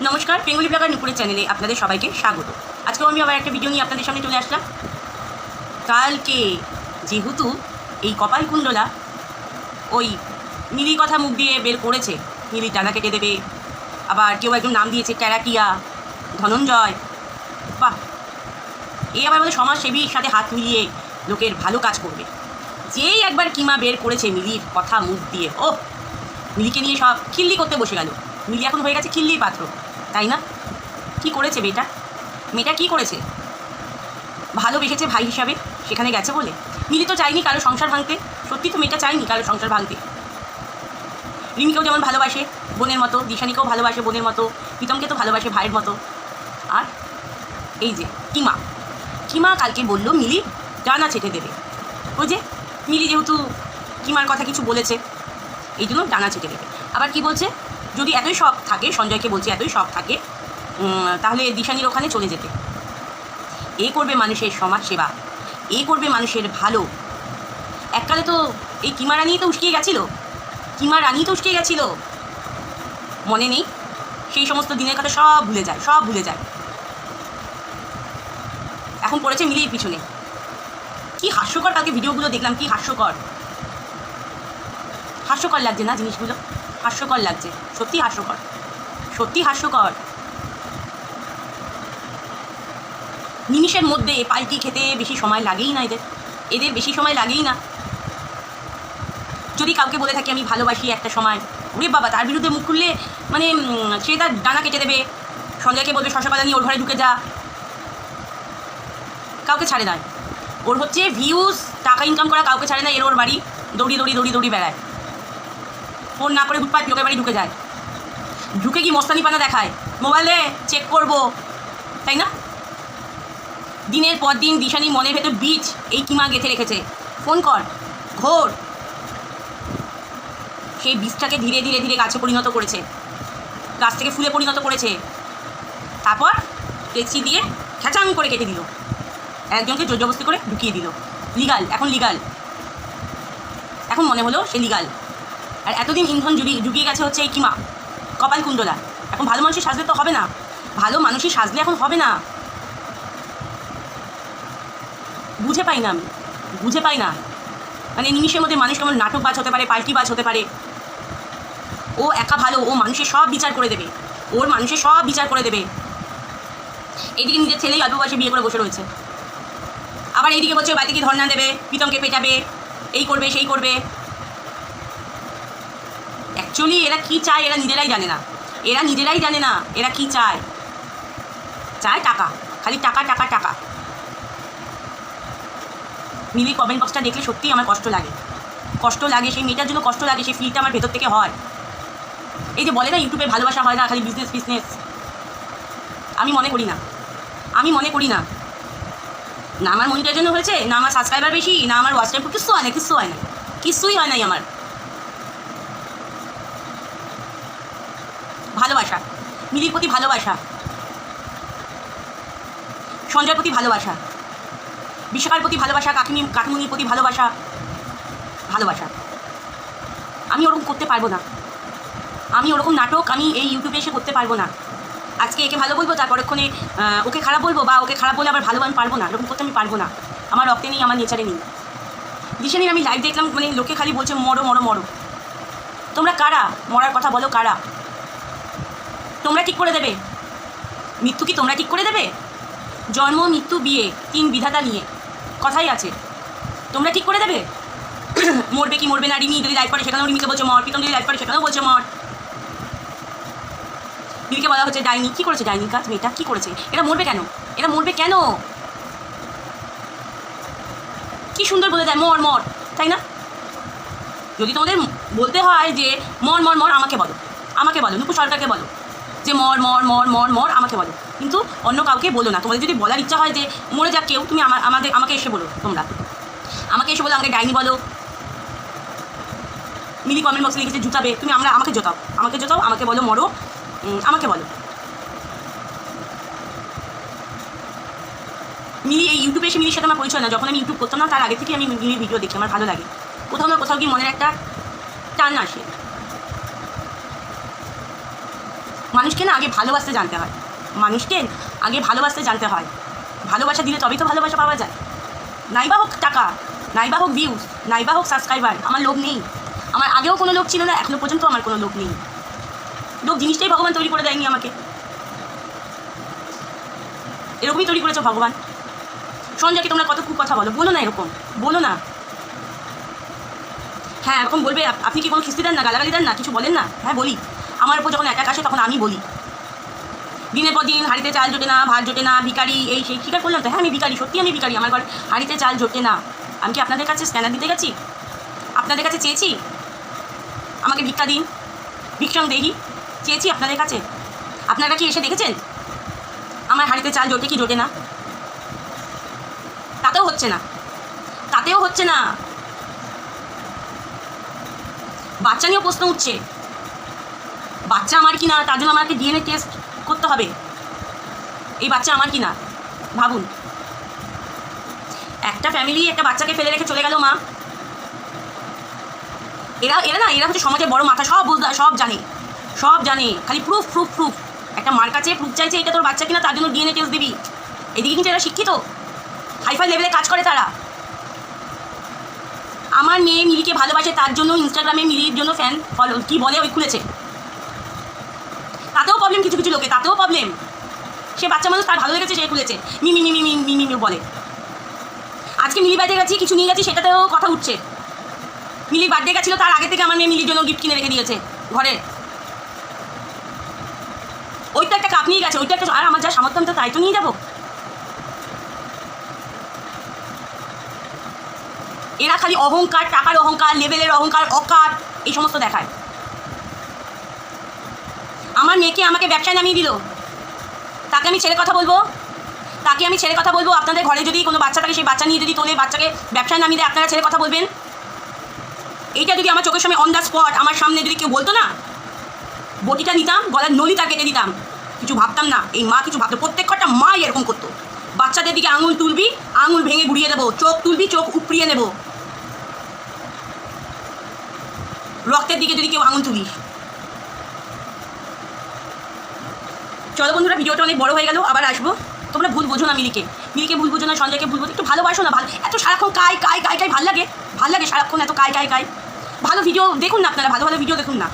নমস্কার, Bengali blogger নুপুরের চ্যানেলে আপনাদের সবাইকে স্বাগত। আজকেও আমি আবার একটা ভিডিও নিয়ে আপনাদের সামনে চলে আসলাম। কালকে যেহেতু এই কপালকুণ্ডলা ওই মিলির কথা মুখ দিয়ে বের করেছে, মিলির ডানা কেটে দেবে, আবার কেউ একজন নাম দিয়েছে ট্যারাটিয়া, ধনঞ্জয়, বাহ, এই আবার আমাদের সমাজসেবীর সাথে হাত মিলিয়ে লোকের ভালো কাজ করবে। যেই একবার কিমা বের করেছে মিলির কথা মুখ দিয়ে, ও মিলিকে নিয়ে সব খিল্লি করতে বসে গেল। মিলি এখন হয়ে গেছে খিল্লির পাত্র, তাই না? কি করেছে মেয়েটা কি করেছে? ভালোবেসেছে ভাই হিসাবে, সেখানে গেছে বলে। মিলি তো চাইনি কারো সংসার ভাঙতে, সত্যি তো মেয়েটা চাইনি কারো সংসার ভাঙতে। রিমিকেও যেমন ভালোবাসে বোনের মতো, দিশানিকেও ভালোবাসে বোনের মতো, প্রীতমকে তো ভালোবাসে ভাইয়ের মতো। আর এই যে কিমা কালকে বলল মিলি ডানা ছেটে দেবে। ওই যে মিলি যেহেতু কিমার কথা কিছু বলেছে, এই জন্য ডানা ছেটে দেবে। আবার কি বলছে, যদি এতই শখ থাকে, সঞ্জয়কে বলছে এতই শখ থাকে, তাহলে দিশানির ওখানে চলে যেতে। এ করবে মানুষের সমাজ সেবা, এ করবে মানুষের ভালো। এককালে তো এই কিমা রানী তো উস্কিয়ে গেছিল, মনে নেই? সেই সমস্ত দিনের কথা সব ভুলে যায়। এখন পড়েছে মিলির পিছনে। কি হাস্যকর, কালকে ভিডিওগুলো দেখলাম, কি হাস্যকর লাগছে না জিনিসগুলো? হাস্যকর লাগছে, সত্যি হাস্যকর। নিমিষের মধ্যে পাল্টি খেতে বেশি সময় লাগেই না এদের বেশি সময় লাগেই না। যদি কাউকে বলে থাকি আমি ভালোবাসি একটা সময়, ওরে বাবা, তার বিরুদ্ধে মুখ খুললে মানে সে তার ডানা কেটে দেবে। সঞ্জয়কে বলবে শশাপালা নিয়ে ওর ঘরে ঢুকে যা। কাউকে ছাড়ে না, ওর হচ্ছে ভিউজ, টাকা ইনকাম করা, কাউকে ছাড়ে না। এর ওর বাড়ি দৌড়ি বেড়ায়, ফোন না করে হুটপাট লোকের বাড়ি ঢুকে যায়, ঢুকে কি মস্তানি পানা দেখায়, মোবাইলে চেক করবো, তাই না? দিনের পর দিন দিশানি মনের ভেতর বীজ এই কিমা গেঁথে রেখেছে। ফোন কর, ঘোর, সেই বীজটাকে ধীরে ধীরে গাছে পরিণত করেছে, গাছ থেকে ফুলে পরিণত করেছে। তারপর টেক্সি দিয়ে খ্যাচাং করে কেটে দিল, একজনকে জোরজবস্তি করে ঢুকিয়ে দিল। লিগাল, এখন মনে হলো সে লিগাল। আর এতদিন ইন্ধন জুগিয়ে গেছে হচ্ছে এই কিমা, কপালকুণ্ডলা। এখন ভালো মানুষই সাজলে তো হবে না, ভালো মানুষই সাজলে এখন হবে না। বুঝে পাই না মানে নিমিষের মধ্যে মানুষ কেমন নাটকবাজ হতে পারে, পাল্টিবাজ হতে পারে। ও একা ভালো, ও মানুষের সব বিচার করে দেবে। এইদিকে নিজের ছেলেই অল্প বয়সে বিয়ে করে বসে রয়েছে, আবার এইদিকে বলছে বাড়িতে কি ধর্ণা দেবে, প্রীতমকে পেটাবে, এই করবে সেই করবে। অ্যাকচুয়ালি এরা কি চায় এরা নিজেরাই জানে না। এরা কি চায় টাকা, খালি টাকা। মিলি কমেন্ট বক্সটা দেখলে সত্যিই আমার কষ্ট লাগে, সেই মেয়েটার জন্য কষ্ট লাগে, সেই ফিলটা আমার ভেতর থেকে হয়। এই যে বলে না ইউটিউবে ভালোবাসা হয় না, খালি বিজনেস। আমি মনে করি না না আমার মনিটার জন্য হয়েছে, না আমার সাবস্ক্রাইবার বেশি, না আমার ওয়াচ টাইম, কিছুই হয় নাই আমার। ভালোবাসা, মিলির প্রতি ভালোবাসা, সঞ্জয়ের প্রতি ভালোবাসা, বিশ্বকার প্রতি ভালোবাসা, কাকিমুনির প্রতি ভালোবাসা। আমি ওরকম করতে পারবো না, আমি ওরকম নাটক আমি এই ইউটিউবে এসে করতে পারবো না। আজকে একে ভালো বলবো, তারপরেক্ষণে ওকে খারাপ বলবো, বা ওকে খারাপ বলে আবার ভালো আমি পারবো না, এরকম করতে আমি পারবো না। আমার রক্তে নেই, আমার নেচারে নেই। দিশানির আমি লাইভ দেখলাম, মানে লোকে খালি বলছে মরো। তোমরা কারা মরার কথা বলো? কারা? তোমরা ঠিক করে দেবে মৃত্যু? কি তোমরা ঠিক করে দেবে? জন্ম, মৃত্যু, বিয়ে, 3 বিধাতা নিয়ে কথাই আছে, তোমরা ঠিক করে দেবে মরবে কি মরবে না? রিমি যদি লাইভ করে সেখানেও রিমিকে বলছে মর, প্রীতম যদি লাইভ করে সেখানেও বলছে মর। দিদিকে বলা হচ্ছে ডাইনি। কী করেছে ডাইনি কাজ মেয়েটা? কী করেছে? এরা মরবে কেন? কি সুন্দর বলে দেয় মর, তাই না? যদি তোমাদের বলতে হয় যে মর, আমাকে বলো, নুপু সরকারকে বলো যে মর, আমাকে বলো, কিন্তু অন্য কাউকে বলো না। তোমাদের যদি বলার ইচ্ছা হয় যে মরে যাক কেউ, তুমি আমাকে এসে বলো, আমাকে ডাইনি বলো। মিলি কমেন্ট বক্সে লিখেছে জুতাবে, তুমি আমাকে জোতাও, আমাকে বলো মরো, আমাকে বলো। মিলি এই ইউটিউবে এসে মিলির সাথে আমার পরিচয় না, যখন আমি ইউটিউব করতাম না তার আগে থেকে আমি মিলির ভিডিও দেখি, আমার ভালো লাগে। কোথাও কি মনের একটা টান আসে। মানুষকে না আগে ভালোবাসতে জানতে হয়, মানুষকে আগে ভালোবাসতে জানতে হয়। ভালোবাসা দিলে তবেই তো ভালোবাসা পাওয়া যায়। নাইবা হোক টাকা, নাইবা হোক ভিউজ, নাইবা হোক সাবস্ক্রাইবার, আমার লোভ নেই। আমার আগেও কোনো লোভ ছিল না, এখনো পর্যন্ত আমার কোনো লোভ নেই। লোভ জিনিসটাই ভগবান তৈরি করে দেয়নি আমাকে, এরকমই তৈরি করেছে ভগবান। সঞ্জয়কে তোমরা কত খুব কথা বলো, বলো না এরকম, বলো না। হ্যাঁ এরকম বলবে, আপনি কি কোনো খিস্তি দেন না, গালাগালি দেন না, কিছু বলেন না? হ্যাঁ বলি, আমার উপর যখন অ্যাটাক আসে তখন আমি বলি। দিনের পর দিন হাঁড়িতে চাল জোটে না, ভাত জোটে না, ভিখারি, এই সেই স্বীকার করলাম তো। হ্যাঁ আমি ভিখারি, সত্যি আমি ভিখারি, আমার ঘরে হাঁড়িতে চাল জোটে না। আমি কি আপনাদের কাছে স্ক্যানার দিতে গেছি? আপনাদের কাছে চেয়েছি আমাকে ভিক্ষা দিন, ভিক্ষাং দেহি, চেয়েছি আপনাদের কাছে? আপনারা কি এসে দেখেছেন আমার হাঁড়িতে চাল জোটে কি জোটে না? তাতেও হচ্ছে না, তাতেও হচ্ছে না। বাচ্চা নিয়েও প্রশ্ন উঠছে, বাচ্চা আমার কি না, তার জন্য আমাকে ডিএনএ টেস্ট করতে হবে। এই বাচ্চা আমার কি না ভাবুন। একটা ফ্যামিলি একটা বাচ্চাকে ফেলে রেখে চলে গেল মা। এরা হচ্ছে সমাজের বড় মাথা, সব বুঝতে, সব জানে, সব জানে, খালি প্রুফ প্রুফ প্রুফ। একটা মার কাছে প্রুফ চাইছে এটা তোর বাচ্চা কিনা, তার জন্য ডিএনএ টেস্ট দিবি। এদিকে কিন্তু এরা শিক্ষিত, হাইফাই লেভেলে কাজ করে তারা। আমার মেয়ে মিলিকে ভালোবাসে, তার জন্য ইনস্টাগ্রামে মিলির জন্য ফ্যান ফলো কী বলে ওই খুলেছে। তাতেও প্রবলেম, কিছু কিছু লোকে তাতেও প্রবলেম। সে বাচ্চা মানুষ, তার ভালো লেগেছে, সে খুলেছে, মিমি মিমি মিমি মিমি বলে। আজকে মিলি বার্থডে গেছি, কিছু নিয়ে গেছি, সেটাতেও কথা উঠছে। মিলির বার্থডে গেছিলো, তার আগে থেকে আমার মেয়ে মিলির জন্য গিফট কিনে রেখে দিয়েছে ঘরে। ওইটা একটা কাপ নিয়ে গেছে, ওইটা একটা, আর আমার যা সামর্থ্য আমি তো তাই তো নিয়ে যাবো। এরা খালি অহংকার, টাকার অহংকার, লেভেলের অহংকার, অকার, এই সমস্ত দেখায়। আমার মেয়েকে আমাকে ব্যবসায় নামিয়ে দিল, তাকে আমি ছেড়ে কথা বলবো? তাকে আমি ছেড়ে কথা বলবো? আপনাদের ঘরে যদি কোনো বাচ্চা থাকে, সেই বাচ্চা নিয়ে যদি তোলে, বাচ্চাকে ব্যবসায় নামিয়ে দেয়, আপনারা ছেড়ে কথা বলবেন? এইটা যদি আমার চোখের সামনে অন দ্য স্পট আমার সামনে যদি কেউ বলতো না, বটিটা নিতাম, গলার নলিটা কেটে দিতাম, কিছু ভাবতাম না। এই মা কিছু ভাবতো, প্রত্যেক কটা মাই এরকম করতো। বাচ্চাদের দিকে আঙুল তুলবি, আঙুল ভেঙে গুড়িয়ে দেবো, চোখ তুলবি, চোখ উপড়িয়ে নেবো। রক্তের দিকে যদি কেউ আঙুল তুলিস। চলো বন্ধুরা, ভিডিওটা অনেক বড় হয়ে গেল, আবার আসবো। তোমরা ভুল বোঝো না মিলিকে, মিলিকে ভুল বোঝো না, সঞ্জয়কে ভুল বোঝো, একটু ভালোবাসো না। ভালো এত সারাক্ষণ কাই কাই কাই কাই, ভাল লাগে? ভাল লাগে সারাক্ষণ এত কাই কাই কাই? ভালো ভিডিও দেখুন না আপনারা, ভালো ভালো ভিডিও দেখুন না।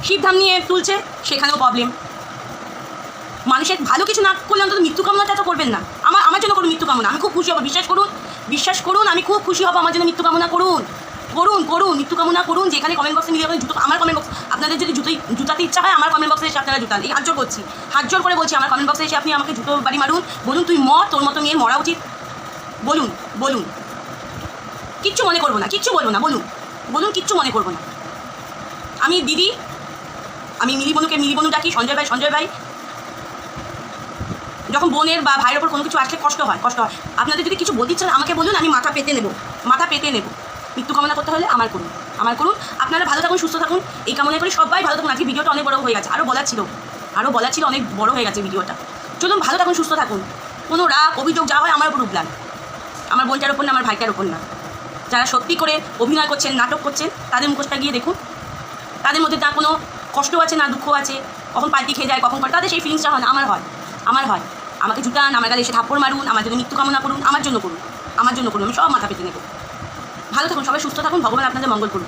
শিবধাম নিয়ে তুলছে, সেখানেও প্রবলেম। মানুষের ভালো কিছু না করলে অন্তত মৃত্যু কামনাটা তো করবেন না। আমার জন্য করুন মৃত্যু কামনা, আমি খুব খুশি হবো, বিশ্বাস করুন, বিশ্বাস করুন, আমি খুব খুশি হবো। আমার জন্য মৃত্যু কামনা করুন, করুন করুন, মৃত্যু কামনা করুন। যেখানে কমেন্ট বক্সে মিলিয়ে জুতো, আমার কমেন্ট বক্স, আপনাদের যদি জুতাতে ইচ্ছা হয় আমার কমেন্ট বক্সে এসে আপনারা জুতান। এই হাত জোর করছি, হাত জোর করে বলছি, আমার কমেন্ট বক্সে এসে আপনি আমাকে জুতো বাড়ি মারুন, বলুন তুই মর, তোর মতো মেয়ের মরা উচিত, বলুন বলুন, কিচ্ছু মনে করবো না, কিচ্ছু বলবো না, বলুন বলুন, কিচ্ছু মনে করবো না। আমি দিদি, আমি মিলি বনুকে মিলি বনু ডাকি, সঞ্জয় ভাই সঞ্জয় ভাই। যখন বোনের বা ভাইয়ের ওপর কোনো কিছু আসলে কষ্ট হয়, কষ্ট হয়। আপনাদের যদি কিছু বলতে ইচ্ছা আমাকে বলুন, আমি মাথা পেতে নেব, মাথা পেতে নেব। মৃত্যু কামনা করতে হলে আমার করুন, আমার করুন। আপনারা ভালো থাকুন, সুস্থ থাকুন, এই কামনা করি সবাই ভালো থাকুন। আজকে ভিডিওটা অনেক বড় হয়ে গেছে, আরও বলার ছিল, অনেক বড় হয়ে গেছে ভিডিওটা। চলুন ভালো থাকুন, সুস্থ থাকুন। কোনো রাগ অভিযোগ যা হয় আমার উপর উঠলাম, আমার বোনটার ওপর না, আমার ভাইটার ওপর না। যারা সত্যি করে অভিনয় করছেন, নাটক করছেন, তাদের মুখোশটা গিয়ে দেখুন। তাদের মধ্যে না কোনো কষ্ট আছে, না দুঃখ আছে, কখন পাল্টি খেয়ে যায়, কখন করে, তাদের সেই ফিলিংসটা হয় না। আমার হয়, আমার হয়। আমাকে জুটান, আমার গালে এসে থাপ্পড় মারুন, আমার জন্য মৃত্যু কামনা করুন, আমার জন্য করুন, আমার জন্য করুন, আমি সব মাথা পেতে নেব। ভালো থাকুন, সবাই সুস্থ থাকুন, ভগবান আপনাদের মঙ্গল করুন।